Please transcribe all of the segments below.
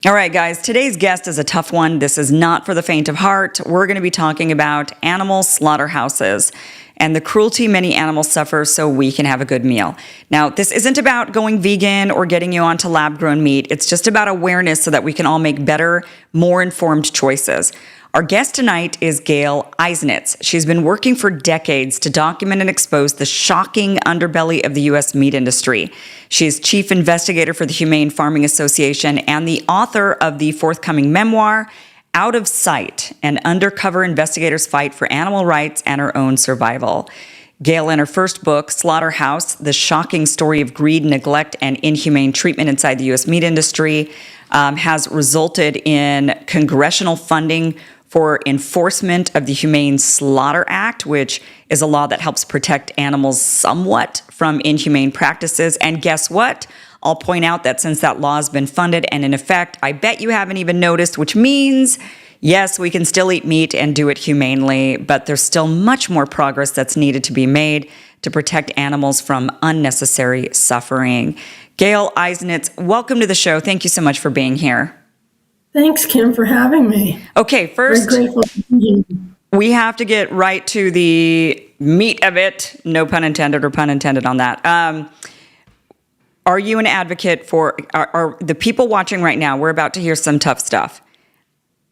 All right, guys, today's guest is a tough one. This is not for the faint of heart. We're going to be talking about animal slaughterhouses and the cruelty many animals suffer so we can have a good meal. Now, this isn't about going vegan or getting you onto lab-grown meat. It's just about awareness so that we can all make better, more informed choices. Our guest tonight is Gail. She's been working for decades to document and expose the shocking underbelly of the U.S. meat industry. She is chief investigator for the Humane Farming Association and the author of the forthcoming memoir, Out of Sight, an undercover investigator's fight for animal rights and her own survival. Gail, in her first book, Slaughterhouse, the shocking story of greed, neglect, and inhumane treatment inside the U.S. meat industry, has resulted in congressional funding for enforcement of the Humane Slaughter Act, which is a law that helps protect animals somewhat from inhumane practices. And guess what? I'll point out that since that law has been funded and in effect, I bet you haven't even noticed, which means, yes, we can still eat meat and do it humanely, but there's still much more progress that's needed to be made to protect animals from unnecessary suffering. Gail Eisnitz, welcome to the show. Thank you so much for being here. Thanks, Kim, for having me. Okay, first, Very grateful to be here. We have to get right to the meat of it. No pun intended or pun intended on that. Are you an advocate for, are the people watching right now, we're about to hear some tough stuff.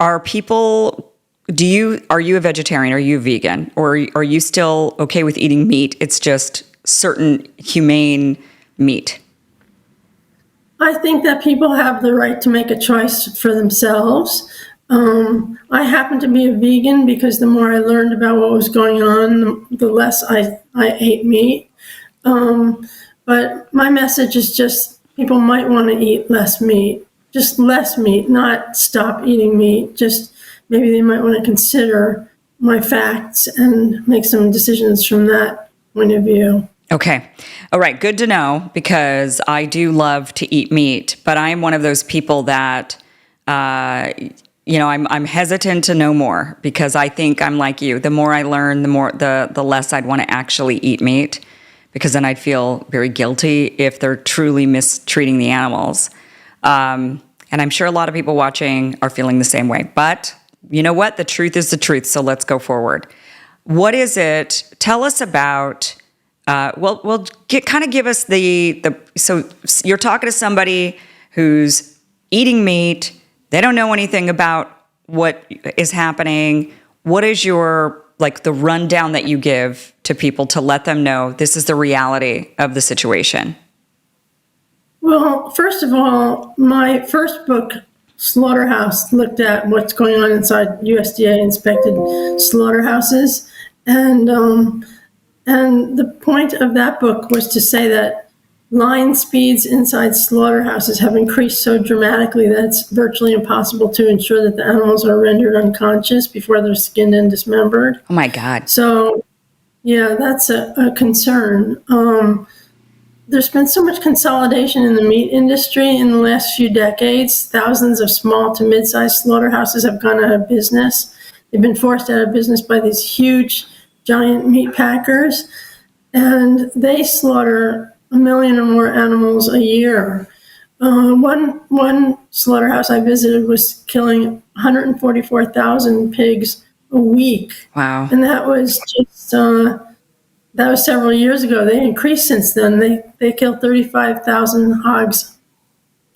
Are you a vegetarian? Are you vegan? Or are you still okay with eating meat? It's just certain humane meat. I think that people have the right to make a choice for themselves. I happen to be a vegan because the more I learned about what was going on, the less I ate meat. But my message is just people might want to eat less meat, just less meat, not stop eating meat. Just maybe they might want to consider my facts and make some decisions from that point of view. Okay. All right. Good to know, because I do love to eat meat, but I am one of those people that, I'm hesitant to know more, because I think I'm like you. The more I learn, the less I'd want to actually eat meat, because then I'd feel very guilty if they're truly mistreating the animals. And I'm sure a lot of people watching are feeling the same way, but you know what? The truth is the truth. So let's go forward. What is it? Tell us about, give us so you're talking to somebody who's eating meat. They don't know anything about what is happening. What is your, the rundown that you give to people to let them know this is the reality of the situation? Well, first of all, my first book, Slaughterhouse, looked at what's going on inside USDA-inspected slaughterhouses. And the point of that book was to say that line speeds inside slaughterhouses have increased so dramatically that it's virtually impossible to ensure that the animals are rendered unconscious before they're skinned and dismembered. Oh, my God. So, yeah, that's a concern. There's been so much consolidation in the meat industry in the last few decades. Thousands of small to mid-sized slaughterhouses have gone out of business. They've been forced out of business by these huge, giant meat packers, and they slaughter 1 million or more animals a year. One slaughterhouse I visited was killing 144,000 pigs a week. Wow. And that was just that was several years ago. They increased since then. They kill 35,000 hogs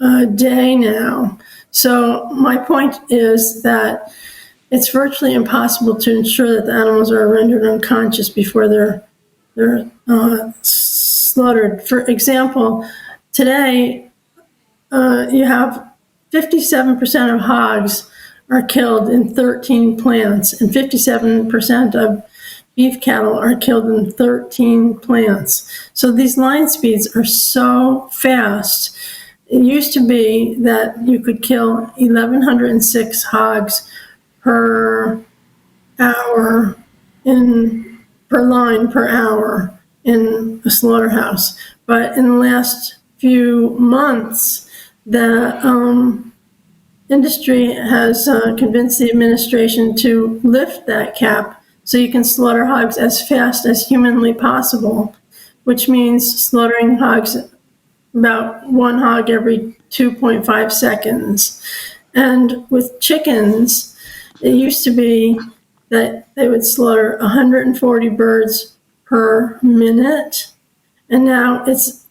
a day now. So my point is that it's virtually impossible to ensure that the animals are rendered unconscious before they're slaughtered. For example, today you have 57% of hogs are killed in 13 plants, and 57% of beef cattle are killed in 13 plants. So these line speeds are so fast. It used to be that you could kill 1,106 hogs per hour per line per hour in a slaughterhouse. But in the last few months, the industry has convinced the administration to lift that cap so you can slaughter hogs as fast as humanly possible, which means slaughtering hogs about one hog every 2.5 seconds. And with chickens, it used to be that they would slaughter 140 birds per minute, and now it's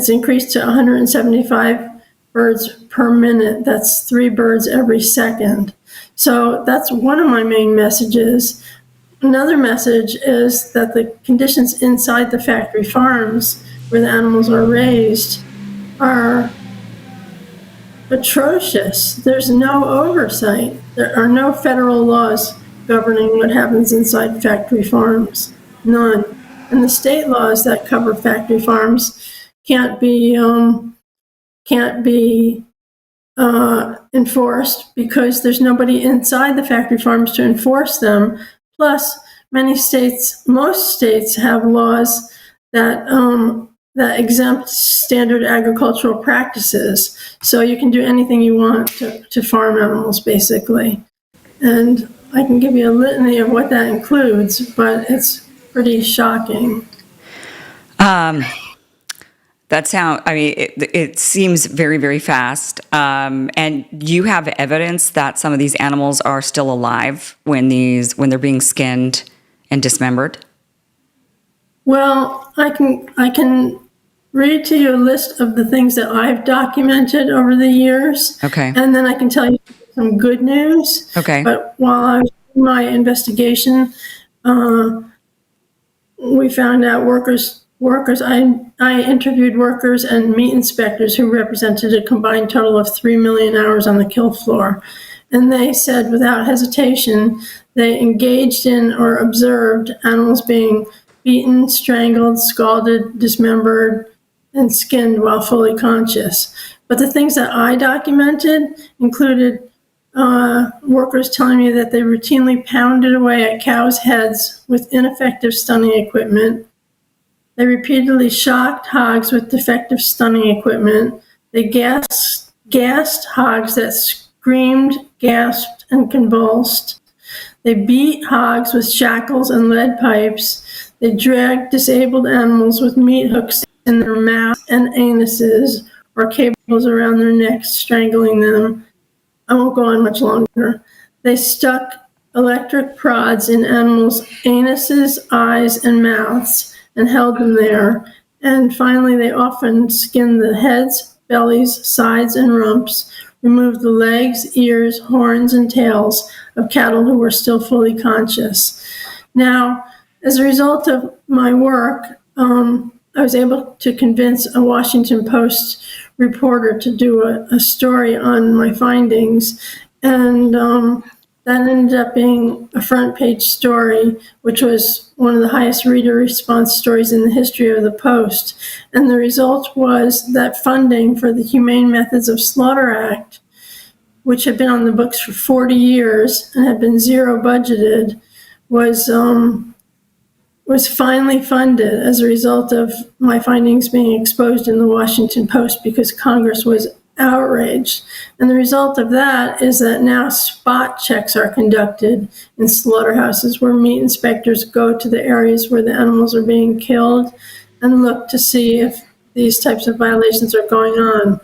increased to 175 birds per minute. That's 3 birds every second. So that's one of my main messages. Another message is that the conditions inside the factory farms where the animals are raised are atrocious. There's no oversight. There are no federal laws governing what happens inside factory farms. None. And the state laws that cover factory farms can't be enforced because there's nobody inside the factory farms to enforce them. Plus, most states have laws that exempt standard agricultural practices. So you can do anything you want to farm animals, basically. And I can give you a litany of what that includes, but it's pretty shocking. It seems very, very fast. And you have evidence that some of these animals are still alive when they're being skinned and dismembered? Well, I can read to you a list of the things that I've documented over the years. Okay. And then I can tell you some good news. Okay. But while I was doing my investigation, we found out I interviewed workers and meat inspectors who represented a combined total of 3 million hours on the kill floor. And they said without hesitation, they engaged in or observed animals being beaten, strangled, scalded, dismembered, and skinned while fully conscious. But the things that I documented included workers telling me that they routinely pounded away at cows' heads with ineffective stunning equipment. They repeatedly shocked hogs with defective stunning equipment. They gassed hogs that screamed, gasped, and convulsed. They beat hogs with shackles and lead pipes. They dragged disabled animals with meat hooks in their mouths and anuses or cables around their necks, strangling them. I won't go on much longer. They stuck electric prods in animals' anuses, eyes, and mouths and held them there. And finally, they often skinned the heads, bellies, sides, and rumps, removed the legs, ears, horns, and tails of cattle who were still fully conscious. Now, as a result of my work, I was able to convince a Washington Post reporter to do a story on my findings, and that ended up being a front page story, which was one of the highest reader response stories in the history of the Post. And the result was that funding for the Humane Methods of Slaughter Act, which had been on the books for 40 years and had been zero budgeted, was finally funded as a result of my findings being exposed in the Washington Post because Congress was outraged. And the result of that is that now spot checks are conducted in slaughterhouses where meat inspectors go to the areas where the animals are being killed and look to see if these types of violations are going on,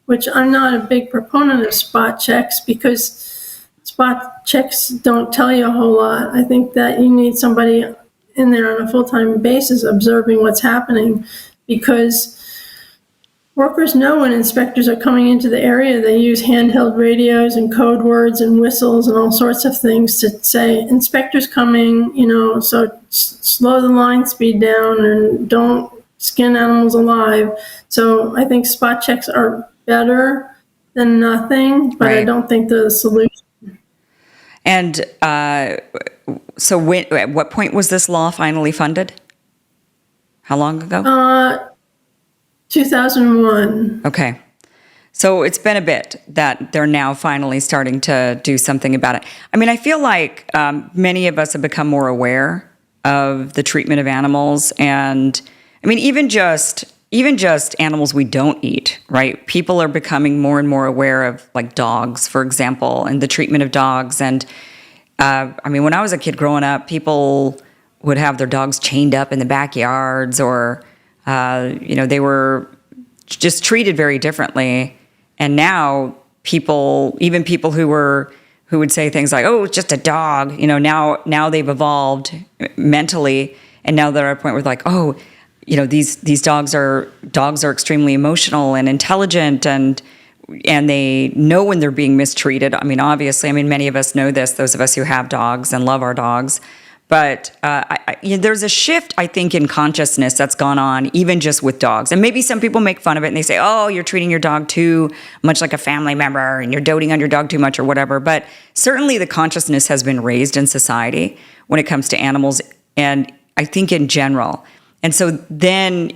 which I'm not a big proponent of spot checks because spot checks don't tell you a whole lot. I think that you need somebody in there on a full-time basis observing what's happening because workers know when inspectors are coming into the area. They use handheld radios and code words and whistles and all sorts of things to say, inspectors coming, so slow the line speed down and don't skin animals alive. So I think spot checks are better than nothing, but right. I don't think they're the solution. And so at what point was this law finally funded? How long ago? 2001. Okay. So it's been a bit that they're now finally starting to do something about it. I mean, I feel like many of us have become more aware of the treatment of animals. And I mean, even just animals we don't eat, right? People are becoming more and more aware of like dogs, for example, and the treatment of dogs. And I mean, when I was a kid growing up, people would have their dogs chained up in the backyards or, they were just treated very differently. And now even people who would say things like, "Oh, it's just a dog," now they've evolved mentally, and now they're at a point where like, "Oh, these dogs are extremely emotional and intelligent, and they know when they're being mistreated." I mean, obviously, many of us know this, those of us who have dogs and love our dogs. But there's a shift, I think, in consciousness that's gone on, even just with dogs. And maybe some people make fun of it and they say, "Oh, you're treating your dog too much like a family member and you're doting on your dog too much," or whatever. But certainly the consciousness has been raised in society when it comes to animals, and I think in general. And so then,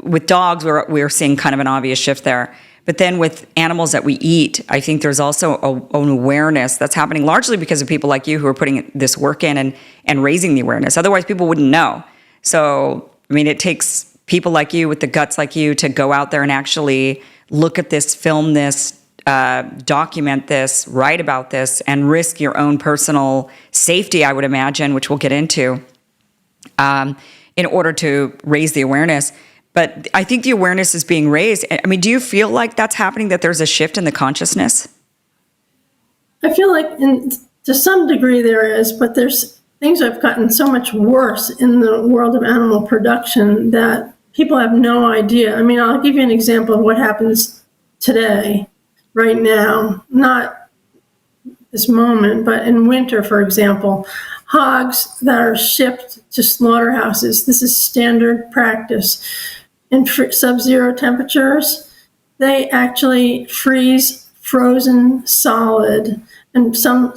with dogs, we're seeing kind of an obvious shift there. But then with animals that we eat, I think there's also an awareness that's happening largely because of people like you who are putting this work in and raising the awareness. Otherwise, people wouldn't know. So, it takes people like you with the guts like you to go out there and actually look at this, film this, document this, write about this, and risk your own personal safety, I would imagine, which we'll get into, in order to raise the awareness. But I think the awareness is being raised. Do you feel like that's happening, that there's a shift in the consciousness? I feel like to some degree there is, but there's things have gotten so much worse in the world of animal production that people have no idea. I'll give you an example of what happens today, right now, not this moment, but in winter, for example. Hogs that are shipped to slaughterhouses, this is standard practice. In sub-zero temperatures, they actually freeze frozen solid, and some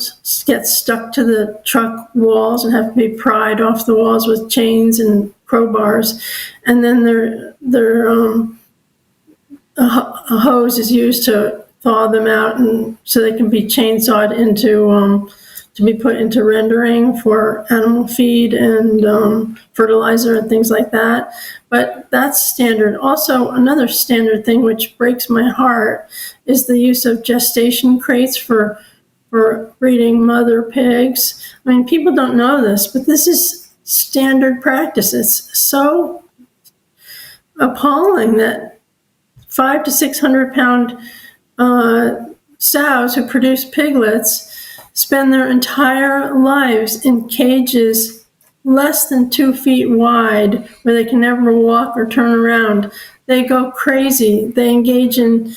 get stuck to the truck walls and have to be pried off the walls with chains and crowbars, and then a hose is used to thaw them out, and so they can be chainsawed into to be put into rendering for animal feed and fertilizer and things like that. But that's standard. Also, another standard thing which breaks my heart is the use of gestation crates for breeding mother pigs. People don't know this, but this is standard practice. It's so appalling that 500 to 600 pound sows who produce piglets spend their entire lives in cages less than 2 feet wide where they can never walk or turn around. They go crazy. They engage in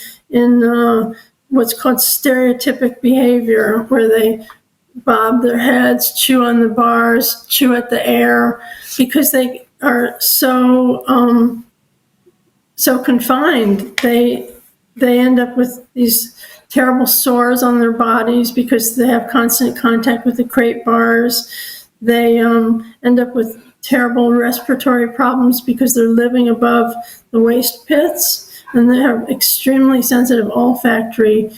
what's called stereotypic behavior, where they bob their heads, chew on the bars, chew at the air, because they are so confined. They end up with these terrible sores on their bodies because they have constant contact with the crate bars. They end up with terrible respiratory problems because they're living above the waste pits, and they have extremely sensitive olfactory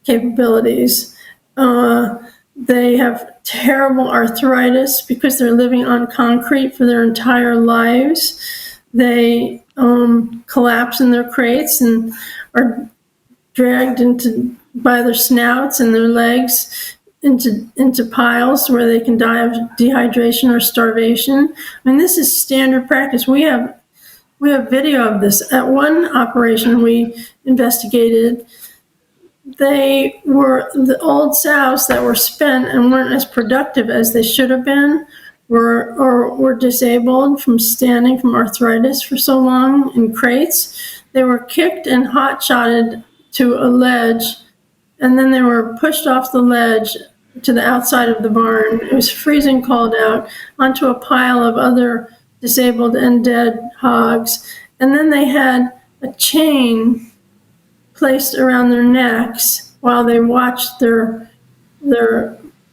capabilities. They have terrible arthritis because they're living on concrete for their entire lives. They collapse in their crates and are dragged by their snouts and their legs into piles where they can die of dehydration or starvation. This is standard practice. We have video of this. At one operation we investigated, they were the old sows that were spent and weren't as productive as they should have been, were disabled from standing from arthritis for so long in crates. They were kicked and hot-shotted to a ledge, and then they were pushed off the ledge to the outside of the barn. It was freezing cold out, onto a pile of other disabled and dead hogs. And then they had a chain placed around their necks while they watched their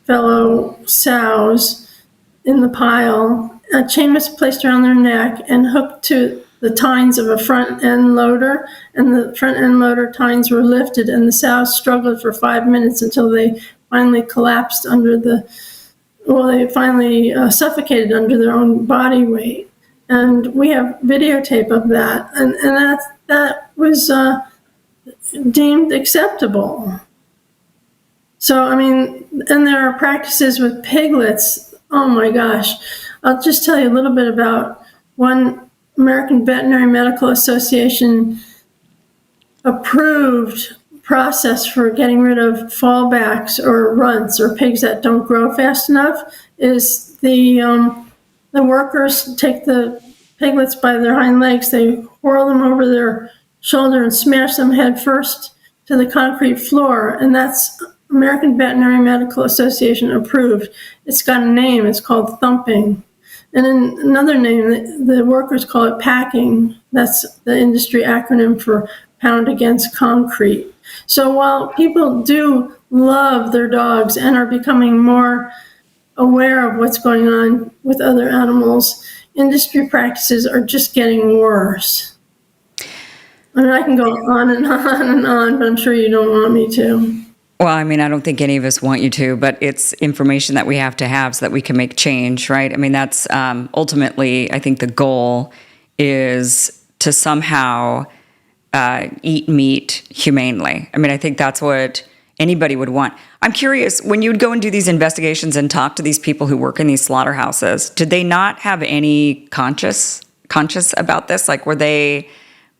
fellow sows in the pile. A chain was placed around their neck and hooked to the tines of a front end loader, and the front end loader tines were lifted, and the sows struggled for 5 minutes until they finally collapsed they finally suffocated under their own body weight. And we have videotape of that, and that was deemed acceptable. So, and there are practices with piglets. Oh my gosh. I'll just tell you a little bit about one American Veterinary Medical Association approved process for getting rid of fallbacks or runts or pigs that don't grow fast enough is the workers take the piglets by their hind legs, they whirl them over their shoulder and smash them head first to the concrete floor, and that's American Veterinary Medical Association approved. It's got a name, it's called thumping. And in another name, the workers call it packing. That's the industry acronym for pound against concrete. So while people do love their dogs and are becoming more aware of what's going on with other animals, industry practices are just getting worse. I mean, I can go on and on and on, but I'm sure you don't want me to. Well, I mean, I don't think any of us want you to, but it's information that we have to have so that we can make change, right? I mean, that's ultimately, I think the goal is to somehow eat meat humanely. I mean, I think that's what anybody would want. I'm curious, when you would go and do these investigations and talk to these people who work in these slaughterhouses, did they not have any conscious about this? Like, were they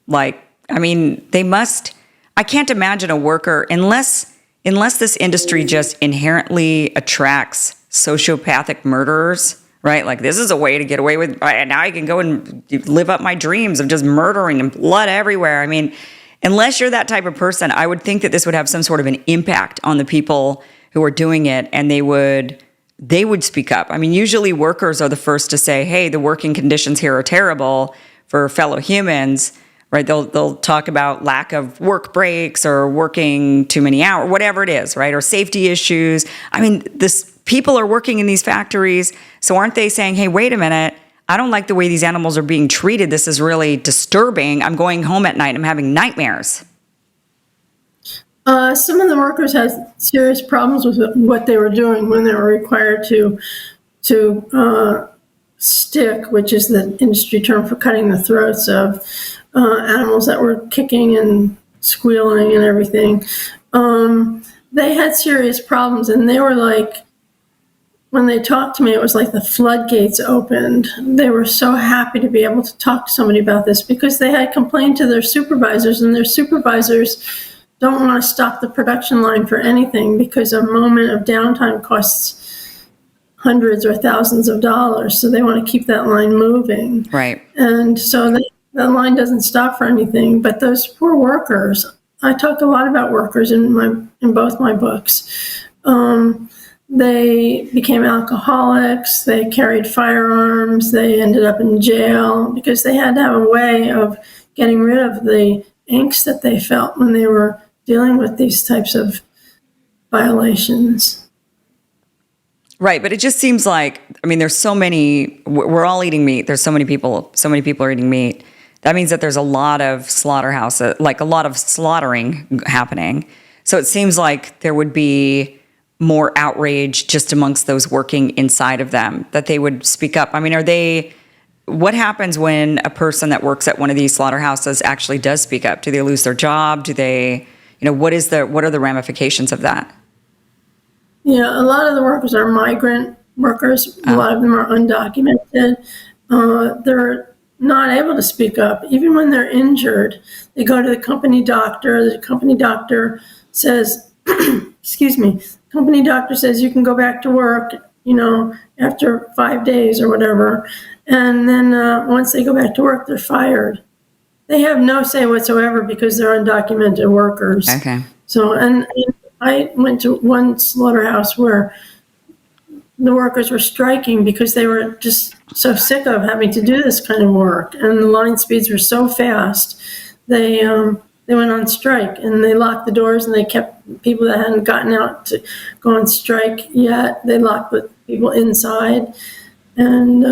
like, I mean, they must, I can't imagine a worker, unless this industry just inherently attracts sociopathic murderers, right? Like, this is a way to get away with, now I can go and live up my dreams of just murdering and blood everywhere. I mean, unless you're that type of person, I would think that this would have some sort of an impact on the people who are doing it, and they would speak up. I mean, usually workers are the first to say, hey, the working conditions here are terrible for fellow humans, right? They'll talk about lack of work breaks or working too many hours, whatever it is, right? Or safety issues. I mean, people are working in these factories, so aren't they saying, hey, wait a minute, I don't like the way these animals are being treated. This is really disturbing. I'm going home at night. I'm having nightmares. Some of the workers had serious problems with what they were doing when they were required to stick, which is the industry term for cutting the throats of animals that were kicking and squealing and everything. They had serious problems, and they were like, when they talked to me, it was like the floodgates opened. They were so happy to be able to talk to somebody about this because they had complained to their supervisors, and their supervisors don't want to stop the production line for anything because a moment of downtime costs hundreds or thousands of dollars. So they want to keep that line moving. Right. And so that line doesn't stop for anything. But those poor workers, I talk a lot about workers in both my books. They became alcoholics, they carried firearms, they ended up in jail because they had to have a way of getting rid of the angst that they felt when they were dealing with these types of violations. Right, but it just seems like, I mean, there's so many, we're all eating meat, there's so many people are eating meat. That means that there's a lot of slaughterhouses, like a lot of slaughtering happening. So it seems like there would be more outrage just amongst those working inside of them, that they would speak up. I mean, what happens when a person that works at one of these slaughterhouses actually does speak up? Do they lose their job? Do they, what are the ramifications of that? Yeah, a lot of the workers are migrant workers. A lot of them are undocumented. They're not able to speak up. Even when they're injured, they go to the company doctor. The company doctor says, excuse me, company doctor says you can go back to work, after 5 days or whatever. And then once they go back to work, they're fired. They have no say whatsoever because they're undocumented workers. Okay. So, and I went to one slaughterhouse where the workers were striking because they were just so sick of having to do this kind of work. And the line speeds were so fast. They went on strike, and they locked the doors, and they kept people that hadn't gotten out to go on strike yet. They locked the people inside, and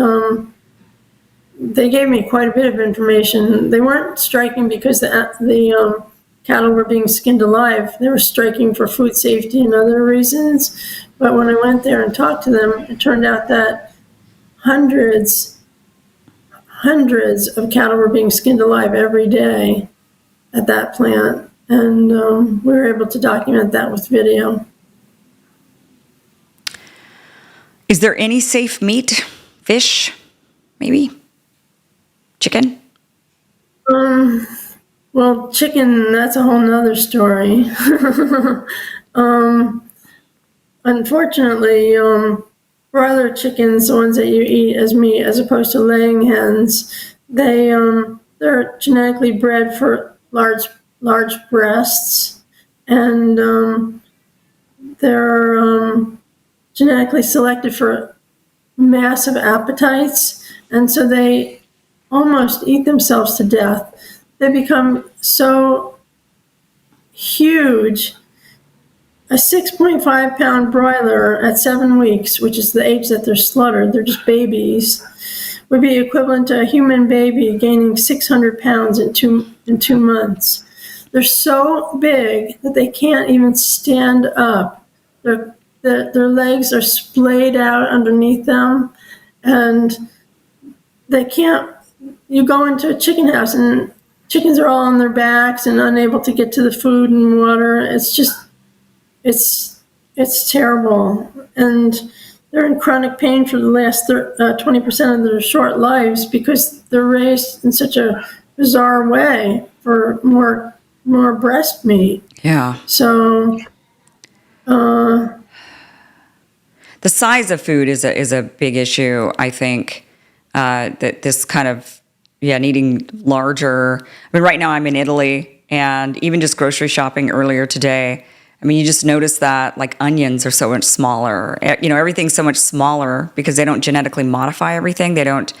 they gave me quite a bit of information. They weren't striking because the cattle were being skinned alive. They were striking for food safety and other reasons. But when I went there and talked to them, it turned out that hundreds of cattle were being skinned alive every day at that plant, and we were able to document that with video. Is there any safe meat? Fish? Maybe? Chicken? Well, chicken, that's a whole nother story. Unfortunately, broiler chickens, the ones that you eat as meat, as opposed to laying hens, they're genetically bred for large breasts, and they're genetically selected for massive appetites, and so they almost eat themselves to death. They become so huge. A 6.5-pound broiler at 7 weeks, which is the age that they're slaughtered, they're just babies, would be equivalent to a human baby gaining 600 pounds in 2 months. They're so big that they can't even stand up. Their legs are splayed out underneath them, and they can't. You go into a chicken house, and chickens are all on their backs and unable to get to the food and water. It's terrible, and they're in chronic pain for the last 20% of their short lives because they're raised in such a bizarre way for more breast meat. Yeah. So, the size of food is a big issue. I think that this kind of needing larger. I mean, right now I'm in Italy, and even just grocery shopping earlier today. I mean, you just notice that like onions are so much smaller. Everything's so much smaller because they don't genetically modify everything. They don't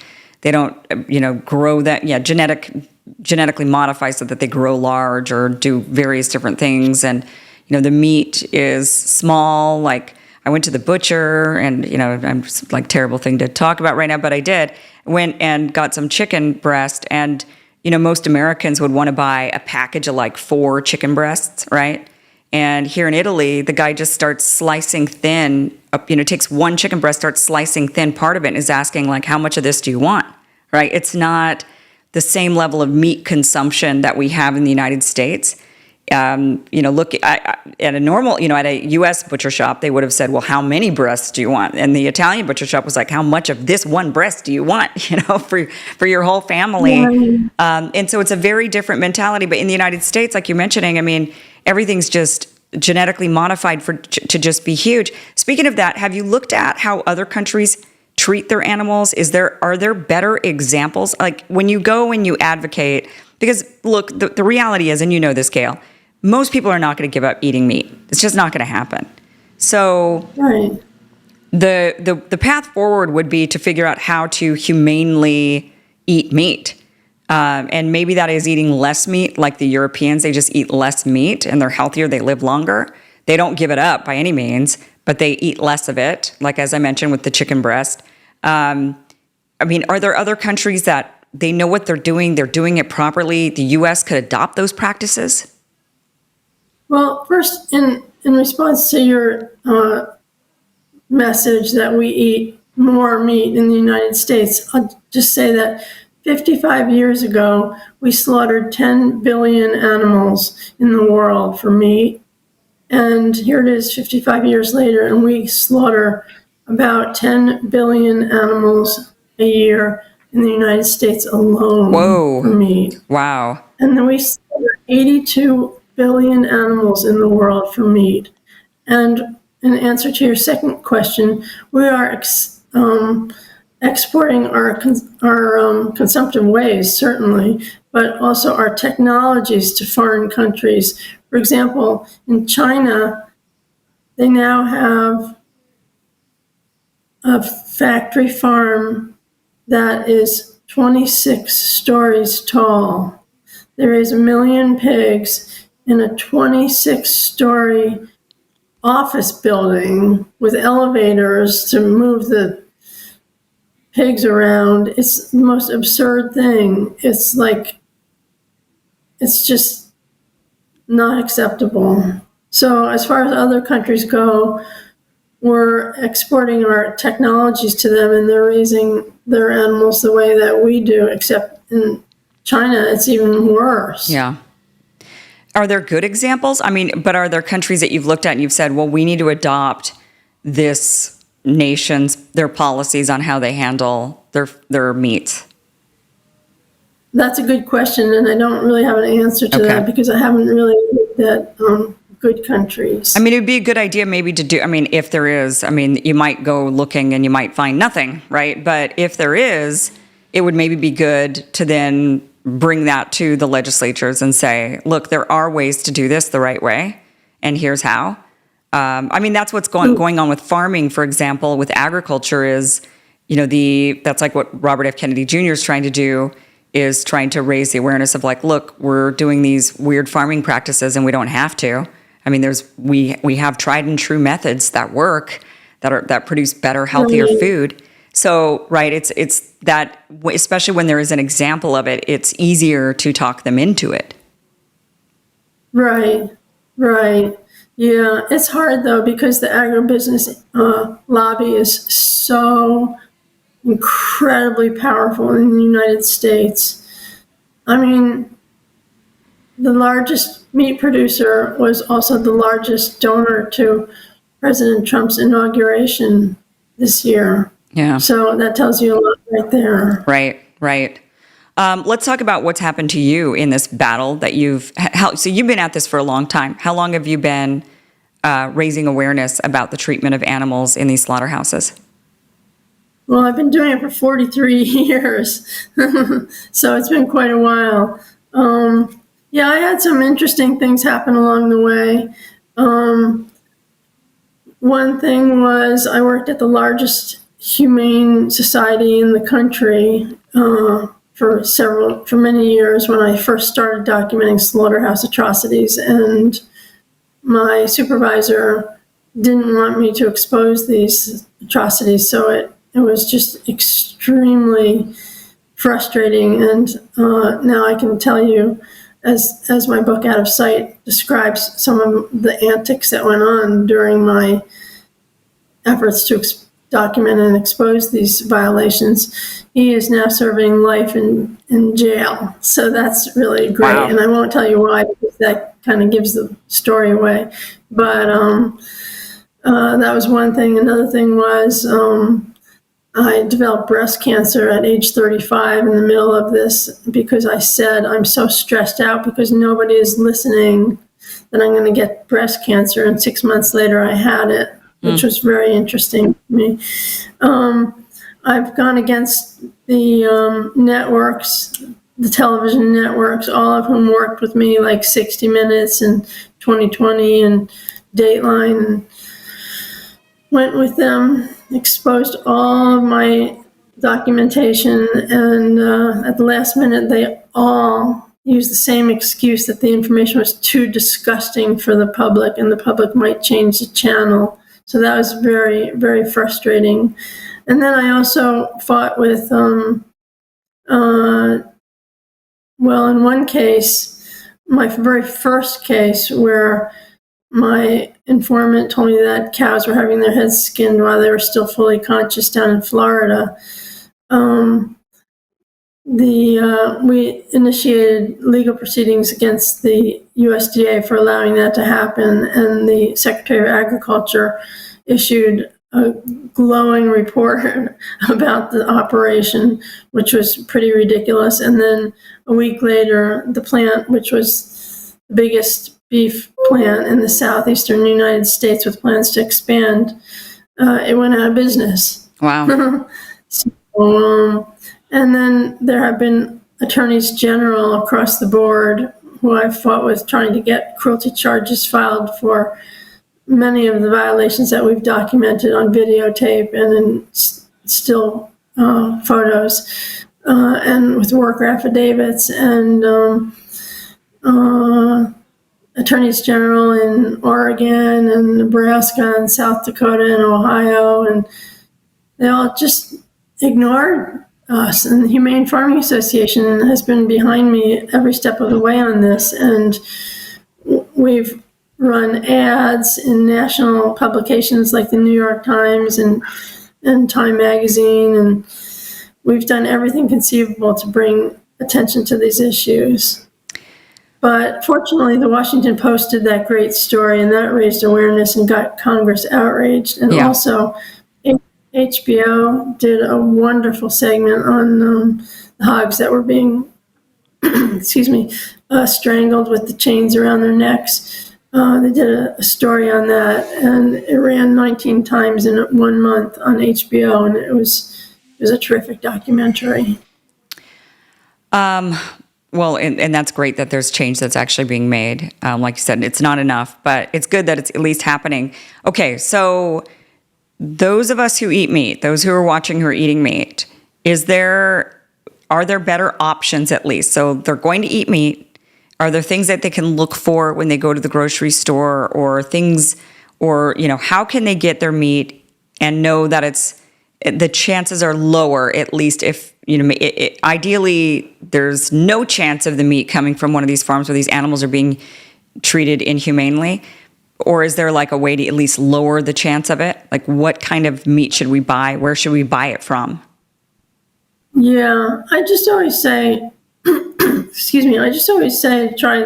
grow that. Yeah, genetically modify so that they grow large or do various different things. And the meat is small. Like I went to the butcher, and I'm just like terrible thing to talk about right now, but I did. Went and got some chicken breast, and most Americans would want to buy a package of like 4 chicken breasts, right? And here in Italy, the guy just starts slicing thin, takes 1 chicken breast, starts slicing thin part of it, and is asking, like, how much of this do you want, right? It's not the same level of meat consumption that we have in the United States. Look at a normal, at a U.S. butcher shop, they would have said, well, how many breasts do you want? And the Italian butcher shop was like, how much of this 1 breast do you want, for your whole family? Yeah. And so it's a very different mentality. But in the United States, like you're mentioning, I mean, everything's just genetically modified to just be huge. Speaking of that, have you looked at how other countries treat their animals? Are there better examples? Like when you go and you advocate, because look, the reality is, and you know this, Gail, most people are not going to give up eating meat. It's just not going to happen. So right. The path forward would be to figure out how to humanely eat meat. And maybe that is eating less meat, like the Europeans. They just eat less meat and they're healthier. They live longer. They don't give it up by any means, but they eat less of it, like as I mentioned with the chicken breast. I mean, are there other countries that they know what they're doing it properly? The U.S. could adopt those practices? Well, first, in response to your message that we eat more meat in the United States, I'll just say that 55 years ago, we slaughtered 10 billion animals in the world for meat. And here it is 55 years later, and we slaughter about 10 billion animals a year in the United States alone. Whoa. For meat. Wow. And then we slaughter 82 billion animals in the world for meat. And in answer to your second question, we are exporting our consumptive ways, certainly, but also our technologies to foreign countries. For example, in China, they now have a factory farm that is 26 stories tall. They raise 1 million pigs in a 26-story office building with elevators to move the pigs around. It's the most absurd thing. It's just not acceptable. So as far as other countries go, we're exporting our technologies to them, and they're raising their animals the way that we do, except in China, it's even worse. Yeah. Are there good examples? I mean, but are there countries that you've looked at and you've said, well, we need to adopt this nation's, their policies on how they handle their meat? That's a good question, and I don't really have an answer to Okay. that because I haven't really looked at good countries. I mean, it'd be a good idea maybe to do, I mean, if there is, I mean, you might go looking and you might find nothing, right? But if there is, it would maybe be good to then bring that to the legislatures and say, look, there are ways to do this the right way, and here's how. I mean, that's what's going on with farming, for example, with agriculture is, that's like what Robert F. Kennedy Jr. is trying to do, is trying to raise the awareness of like, look, we're doing these weird farming practices and we don't have to. I mean, we have tried and true methods that work, that produce better, healthier food. So, right, it's that, especially when there is an example of it, it's easier to talk them into it. Right. Yeah, it's hard though because the agribusiness lobby is so incredibly powerful in the United States. I mean, the largest meat producer was also the largest donor to President Trump's inauguration this year. Yeah. So that tells you a lot right there. Right. Let's talk about what's happened to you in this battle that so you've been at this for a long time. How long have you been raising awareness about the treatment of animals in these slaughterhouses? Well, I've been doing it for 43 years, so it's been quite a while. Yeah, I had some interesting things happen along the way. One thing was I worked at the largest humane society in the country for many years when I first started documenting slaughterhouse atrocities, and my supervisor didn't want me to expose these atrocities, so it was just extremely frustrating. And now I can tell you, as my book Out of Sight describes some of the antics that went on during my efforts to document and expose these violations, he is now serving life in jail. So that's really great. Wow. And I won't tell you why, because that kind of gives the story away. But that was one thing. Another thing was I developed breast cancer at age 35 in the middle of this because I said, I'm so stressed out because nobody is listening that I'm going to get breast cancer. And 6 months later, I had it, which was very interesting to me. I've gone against the networks, the television networks, all of whom worked with me, like 60 Minutes and 2020 and Dateline, and went with them, exposed all of my documentation, and at the last minute, they all used the same excuse that the information was too disgusting for the public and the public might change the channel. So that was very, very frustrating. And then I also fought with, in one case, my very first case where my informant told me that cows were having their heads skinned while they were still fully conscious down in Florida. We initiated legal proceedings against the USDA for allowing that to happen, and the Secretary of Agriculture issued a glowing report about the operation, which was pretty ridiculous. And then a week later, the plant, which was the biggest beef plant in the southeastern United States with plans to expand, it went out of business. Wow. And then there have been attorneys general across the board who I've fought with trying to get cruelty charges filed for many of the violations that we've documented on videotape and in still photos, and with work affidavits, and attorneys general in Oregon and Nebraska and South Dakota and Ohio, and they all just ignored us. And the Humane Farming Association has been behind me every step of the way on this, and we've run ads in national publications like the New York Times and Time Magazine, and we've done everything conceivable to bring attention to these issues. But fortunately, the Washington Post did that great story, and that raised awareness and got Congress outraged. And also, HBO did a wonderful segment on the hogs that were being excuse me, strangled with the chains around their necks. They did a story on that, and it ran 19 times in 1 month on HBO, and it was a terrific documentary. Well, and that's great that there's change that's actually being made. Like you said, it's not enough, but it's good that it's at least happening. Okay, so those of us who eat meat, those who are watching who are eating meat, are there better options at least? So they're going to eat meat. Are there things that they can look for when they go to the grocery store, or things, or, how can they get their meat and know that the chances are lower, at least if, ideally there's no chance of the meat coming from one of these farms where these animals are being treated inhumanely? Or is there like a way to at least lower the chance of it? Like, what kind of meat should we buy? Where should we buy it from? Yeah, I just always say, excuse me, try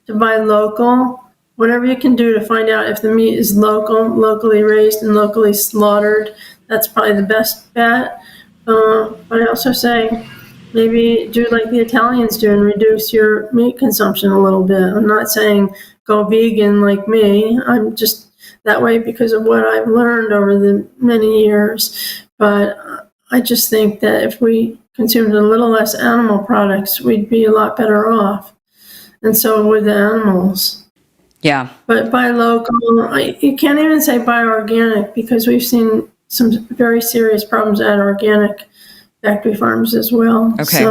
to buy local. Whatever you can do to find out if the meat is locally raised and locally slaughtered, that's probably the best bet. But I also say maybe do like the Italians do and reduce your meat consumption a little bit. I'm not saying go vegan like me. I'm just that way because of what I've learned over the many years. But I just think that if we consumed a little less animal products, we'd be a lot better off. And so would the animals. Yeah. But buy local, you can't even say buy organic, because we've seen some very serious problems at organic factory farms as well. Okay.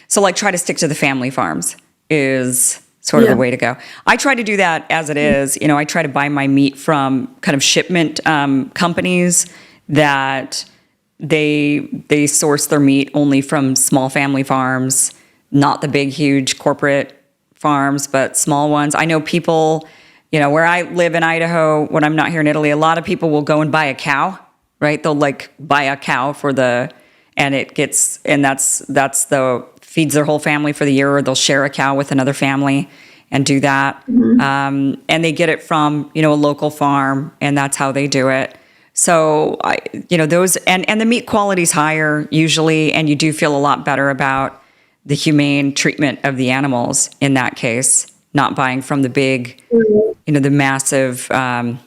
So like try to stick to the family farms is sort of the way to go. I try to do that as it is. I try to buy my meat from kind of shipment companies that they source their meat only from small family farms, not the big, huge corporate farms, but small ones. I know people, where I live in Idaho, when I'm not here in Italy, a lot of people will go and buy a cow, right? They'll like buy a cow feeds their whole family for the year, or they'll share a cow with another family and do that. Mm-hmm. And they get it from, a local farm, and that's how they do it. So, those, and the meat quality is higher usually, and you do feel a lot better about the humane treatment of the animals in that case, not buying from the big, the massive. And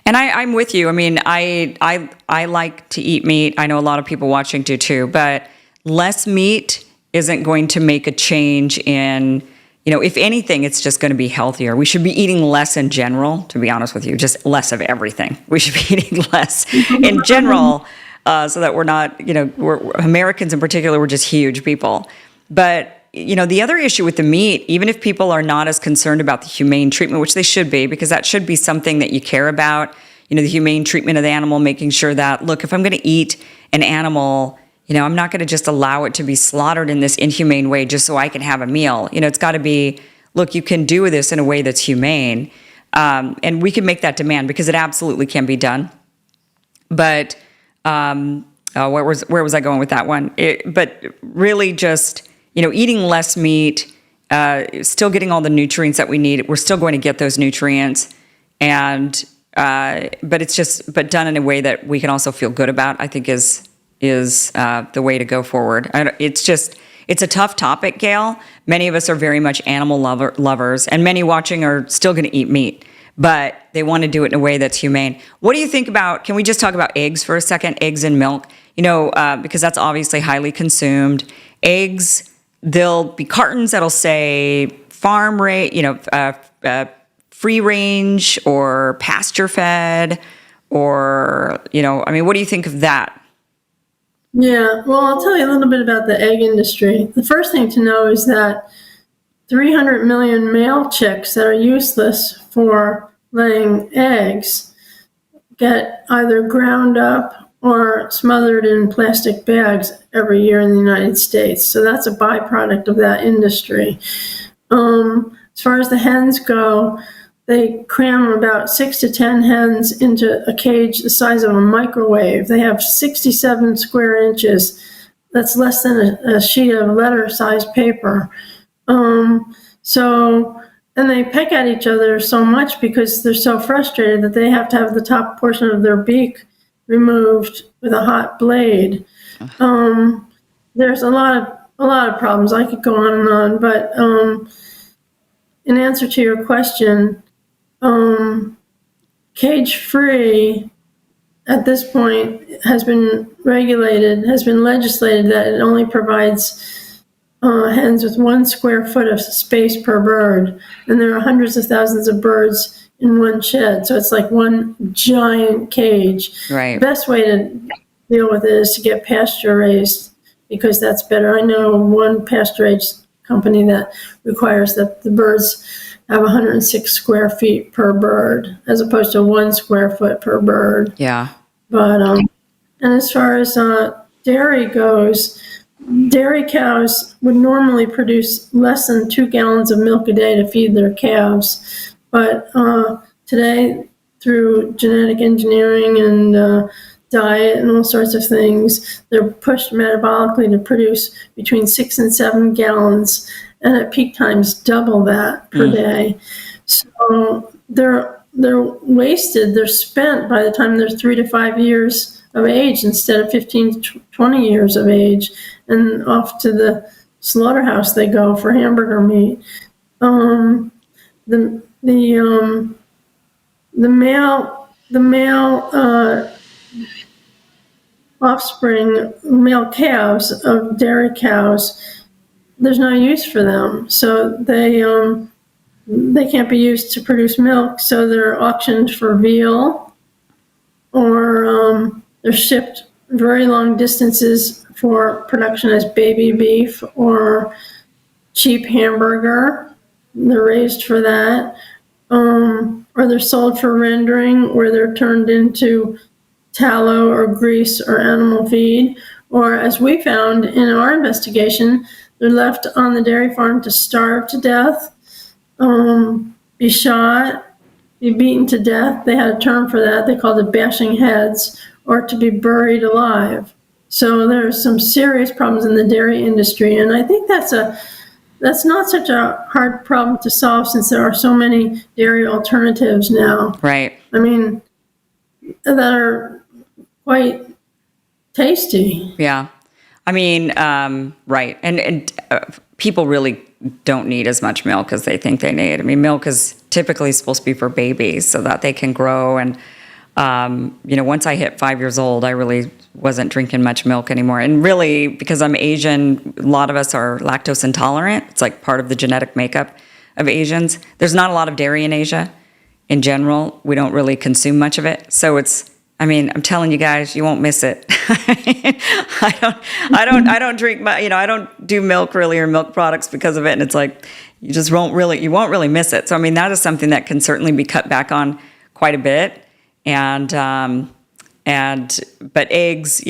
I'm with you. I mean, I like to eat meat. I know a lot of people watching do too, but less meat isn't going to make a change in, if anything, it's just going to be healthier. We should be eating less in general, to be honest with you, just less of everything. We should be eating less in general, so that we're not, we're Americans in particular, we're just huge people. But, the other issue with the meat, even if people are not as concerned about the humane treatment, which they should be, because that should be something that you care about, the humane treatment of the animal, making sure that, look, if I'm going to eat an animal, I'm not going to just allow it to be slaughtered in this inhumane way just so I can have a meal. It's got to be, look, you can do this in a way that's humane. And we can make that demand because it absolutely can be done. But where was I going with that one? But really just, eating less meat, still getting all the nutrients that we need. We're still going to get those nutrients. And but done in a way that we can also feel good about, I think is the way to go forward. It's a tough topic, Gail. Many of us are very much animal lovers, and many watching are still going to eat meat, but they want to do it in a way that's humane. What do you think about, can we just talk about eggs for a second? Eggs and milk, because that's obviously highly consumed. Eggs, there'll be cartons that'll say farm rate, free range or pasture fed, or, what do you think of that? Yeah, well, I'll tell you a little bit about the egg industry. The first thing to know is that 300 million male chicks that are useless for laying eggs get either ground up or smothered in plastic bags every year in the United States. So that's a byproduct of that industry. As far as the hens go, they cram about 6 to 10 hens into a cage the size of a microwave. They have 67 square inches. That's less than a sheet of letter-sized paper. And they peck at each other so much because they're so frustrated that they have to have the top portion of their beak removed with a hot blade. There's a lot of a lot of problems. I could go on and on, but in answer to your question, cage-free at this point has been regulated, has been legislated that it only provides hens with 1 square foot of space per bird, and there are hundreds of thousands of birds in one shed, so it's like one giant cage. Right. The best way to deal with it is to get pasture raised, because that's better. I know one pasture raised company that requires that the birds have 106 square feet per bird, as opposed to 1 square foot per bird. Yeah. But and as far as dairy goes, dairy cows would normally produce less than 2 gallons of milk a day to feed their calves. But today, through genetic engineering and diet and all sorts of things, they're pushed metabolically to produce between 6 and 7 gallons, and at peak times double that per day. So they're wasted, they're spent by the time they're 3 to 5 years of age instead of 15 to 20 years of age, and off to the slaughterhouse they go for hamburger meat. The male offspring, male calves of dairy cows, there's no use for them, so they can't be used to produce milk, so they're auctioned for veal, or they're shipped very long distances for production as baby beef or cheap hamburger. They're raised for that, or they're sold for rendering, where they're turned into tallow or grease or animal feed, or as we found in our investigation, they're left on the dairy farm to starve to death, be shot, be beaten to death. They had a term for that. They called it bashing heads, or to be buried alive. So there's some serious problems in the dairy industry, and I think that's not such a hard problem to solve, since there are so many dairy alternatives now. Right. I mean, that are quite tasty. Yeah. I mean, right. And people really don't need as much milk as they think they need. I mean, milk is typically supposed to be for babies so that they can grow. And, once I hit 5 years old, I really wasn't drinking much milk anymore. And really, because I'm Asian, a lot of us are lactose intolerant. It's like part of the genetic makeup of Asians. There's not a lot of dairy in Asia. In general, we don't really consume much of it. So I'm telling you guys, you won't miss it. I don't drink, I don't do milk really, or milk products because of it. And it's like, you won't really miss it. So, that is something that can certainly be cut back on quite a bit. But eggs,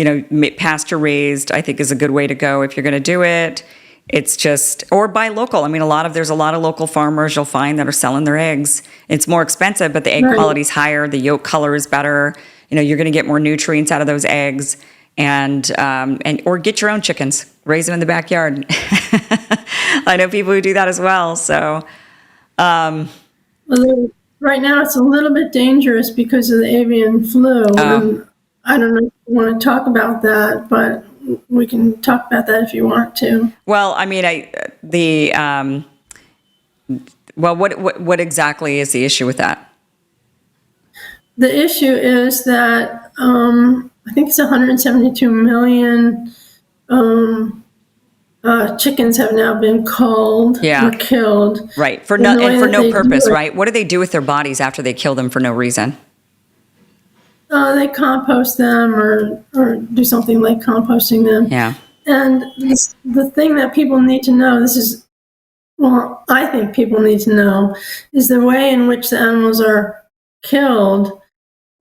pasture raised, I think is a good way to go if you're going to do it. It's just, or buy local. There's a lot of local farmers you'll find that are selling their eggs. It's more expensive, but the egg quality is higher. The yolk color is better. You're going to get more nutrients out of those eggs, and or get your own chickens, raise them in the backyard. I know people who do that as well. So, Well, right now it's a little bit dangerous because of the avian flu. And I don't know if you want to talk about that, but we can talk about that if you want to. Well, what exactly is the issue with that? The issue is that I think it's 172 million chickens have now been culled or killed. Right, for no purpose, right? What do they do with their bodies after they kill them for no reason? They compost them or do something like composting them. Yeah. And the thing that people need to know, I think people need to know, is the way in which the animals are killed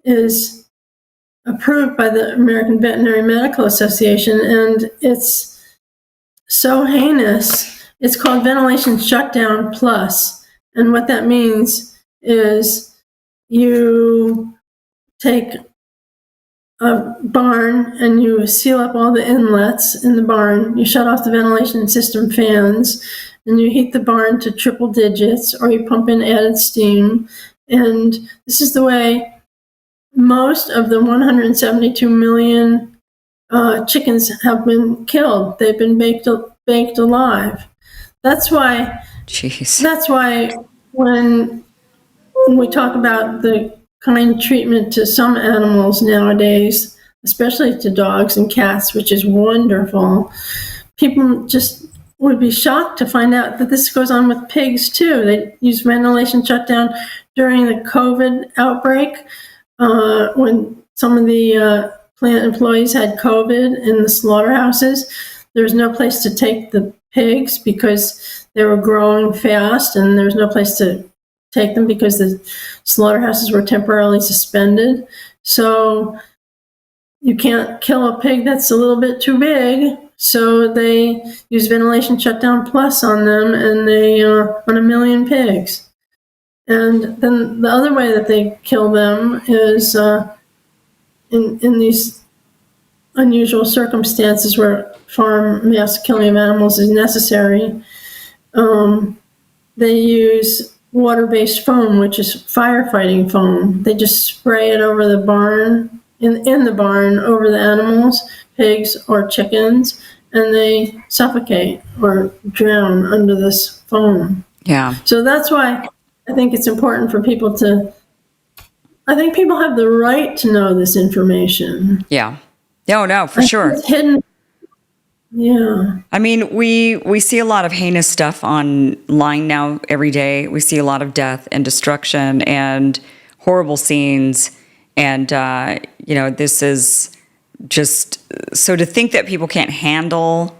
is approved by the American Veterinary Medical Association, and it's so heinous. It's called ventilation shutdown plus, and what that means is you take a barn and you seal up all the inlets in the barn, you shut off the ventilation system fans, and you heat the barn to triple digits, or you pump in added steam. And this is the way most of the 172 million chickens have been killed. They've been baked baked alive. That's why Jeez. That's why when we talk about the kind treatment to some animals nowadays, especially to dogs and cats, which is wonderful, people just would be shocked to find out that this goes on with pigs too. They use ventilation shutdown during the COVID outbreak, when some of the plant employees had COVID in the slaughterhouses. There was no place to take the pigs because they were growing fast, and there was no place to take them because the slaughterhouses were temporarily suspended. So you can't kill a pig that's a little bit too big. So they use ventilation shutdown plus on them, and they on 1 million pigs. And then the other way that they kill them is in these unusual circumstances where farm mass killing of animals is necessary. They use water-based foam, which is firefighting foam. They just spray it over the barn, in the barn, over the animals, pigs or chickens, and they suffocate or drown under this foam. Yeah. So that's why I think it's important for people I think people have the right to know this information. Yeah. No, for sure. It's hidden. Yeah. I mean, we see a lot of heinous stuff online now every day. We see a lot of death and destruction and horrible scenes. And, this is just, so to think that people can't handle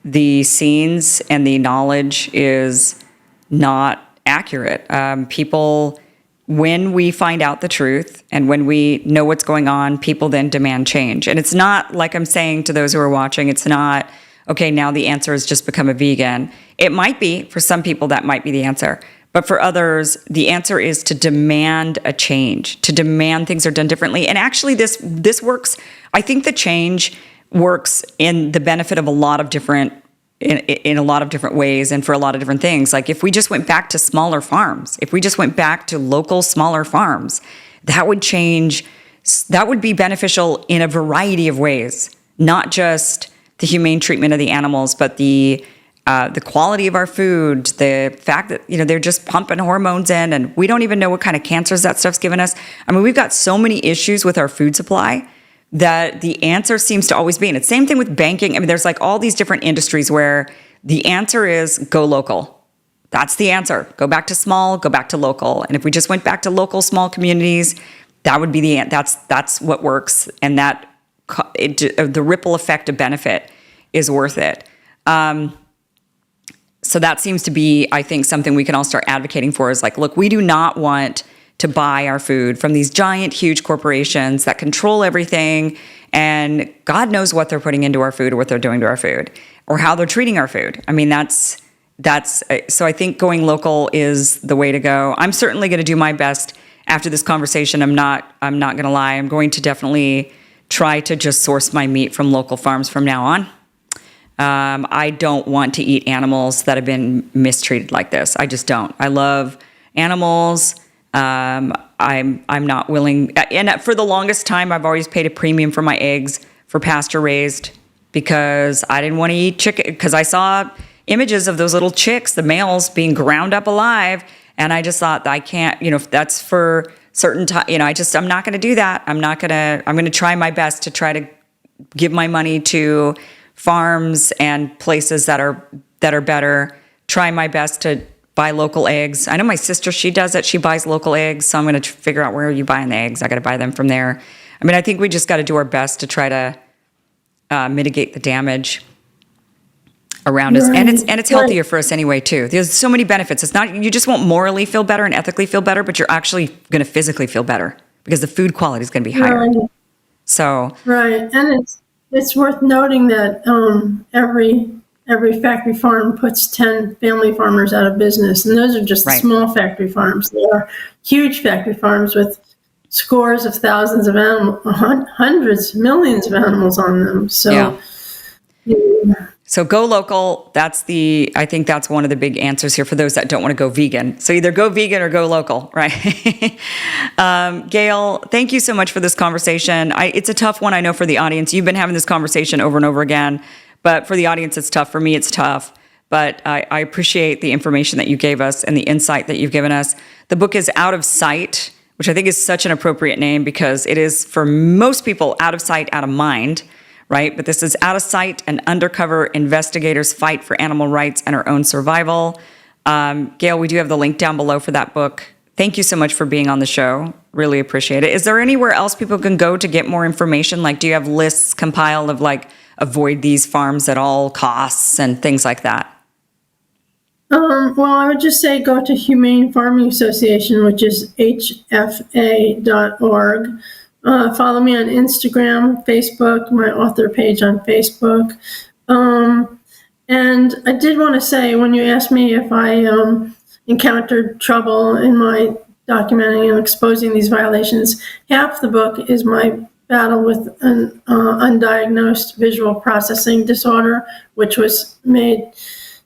the scenes and the knowledge is not accurate. People, when we find out the truth and when we know what's going on, people then demand change. And it's not like I'm saying to those who are watching, it's not, okay, now the answer is just become a vegan. It might be, for some people, that might be the answer. But for others, the answer is to demand a change, to demand things are done differently. And actually this works. I think the change works in the benefit of a lot of different, in a lot of different ways and for a lot of different things. Like if we just went back to smaller farms, if we just went back to local smaller farms, that would change, that would be beneficial in a variety of ways, not just the humane treatment of the animals, but the quality of our food, the fact that, they're just pumping hormones in and we don't even know what kind of cancers that stuff's given us. I mean, we've got so many issues with our food supply that the answer seems to always be, and it's the same thing with banking. I mean, there's like all these different industries where the answer is go local. That's the answer. Go back to small, go back to local. And if we just went back to local, small communities, that would be that's what works. And that the ripple effect of benefit is worth it. So that seems to be, I think, something we can all start advocating for is like, look, we do not want to buy our food from these giant, huge corporations that control everything. And God knows what they're putting into our food or what they're doing to our food or how they're treating our food. I mean, so I think going local is the way to go. I'm certainly going to do my best after this conversation. I'm not going to lie. I'm going to definitely try to just source my meat from local farms from now on. I don't want to eat animals that have been mistreated like this. I just don't. I love animals. I'm not willing. And for the longest time, I've always paid a premium for my eggs for pasture raised because I didn't want to eat chicken because I saw images of those little chicks, the males being ground up alive. And I just thought I can't, if that's for certain time, I'm not going to do that. I'm going to try my best to try to give my money to farms and places that are better, try my best to buy local eggs. I know my sister, she does it. She buys local eggs. So I'm going to figure out where are you buying the eggs. I got to buy them from there. I mean, I think we just got to do our best to try to mitigate the damage around us. And it's healthier for us anyway, too. There's so many benefits. It's not, you just won't morally feel better and ethically feel better, but you're actually going to physically feel better because the food quality is going to be higher. Right. So. Right. And it's worth noting that every factory farm puts 10 family farmers out of business. And those are just the small factory farms. There are huge factory farms with scores of thousands of animals, hundreds, millions of animals on them. So, yeah. So go local. I think that's one of the big answers here for those that don't want to go vegan. So either go vegan or go local, right? Gail, thank you so much for this conversation. It's a tough one, I know, for the audience. You've been having this conversation over and over again, But for the audience, it's tough. For me, it's tough. But I appreciate the information that you gave us and the insight that you've given us. The book is Out of Sight, which I think is such an appropriate name because it is, for most people, out of sight, out of mind, right? But this is Out of Sight, an undercover investigator's fight for animal rights and our own survival. Gail, we do have the link down below for that book. Thank you so much for being on the show. Really appreciate it. Is there anywhere else people can go to get more information? Like, do you have lists compiled of like, avoid these farms at all costs and things like that? Well, I would just say go to Humane Farming Association, which is hfa.org. Follow me on Instagram, Facebook, my author page on Facebook. And I did want to say, when you asked me if I encountered trouble in my documenting and exposing these violations, half the book is my battle with an undiagnosed visual processing disorder, which was made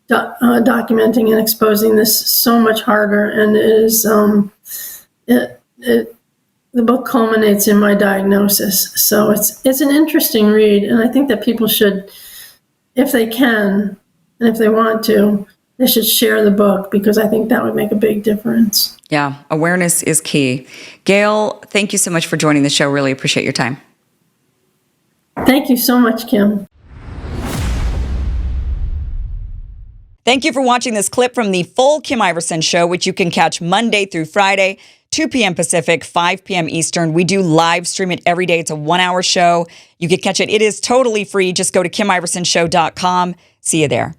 documenting and exposing this so much harder. And it is, the book culminates in my diagnosis. So it's an interesting read. And I think that people should, if they can, and if they want to, they should share the book, because I think that would make a big difference. Yeah, awareness is key. Gail, thank you so much for joining the show. Really appreciate your time. Thank you so much, Kim. Thank you for watching this clip from the full Kim Iverson Show, which you can catch Monday through Friday, 2 p.m. Pacific, 5 p.m. Eastern. We do live stream it every day. It's a 1-hour show. You can catch it. It is totally free. Just go to KimIversonShow.com. See you there.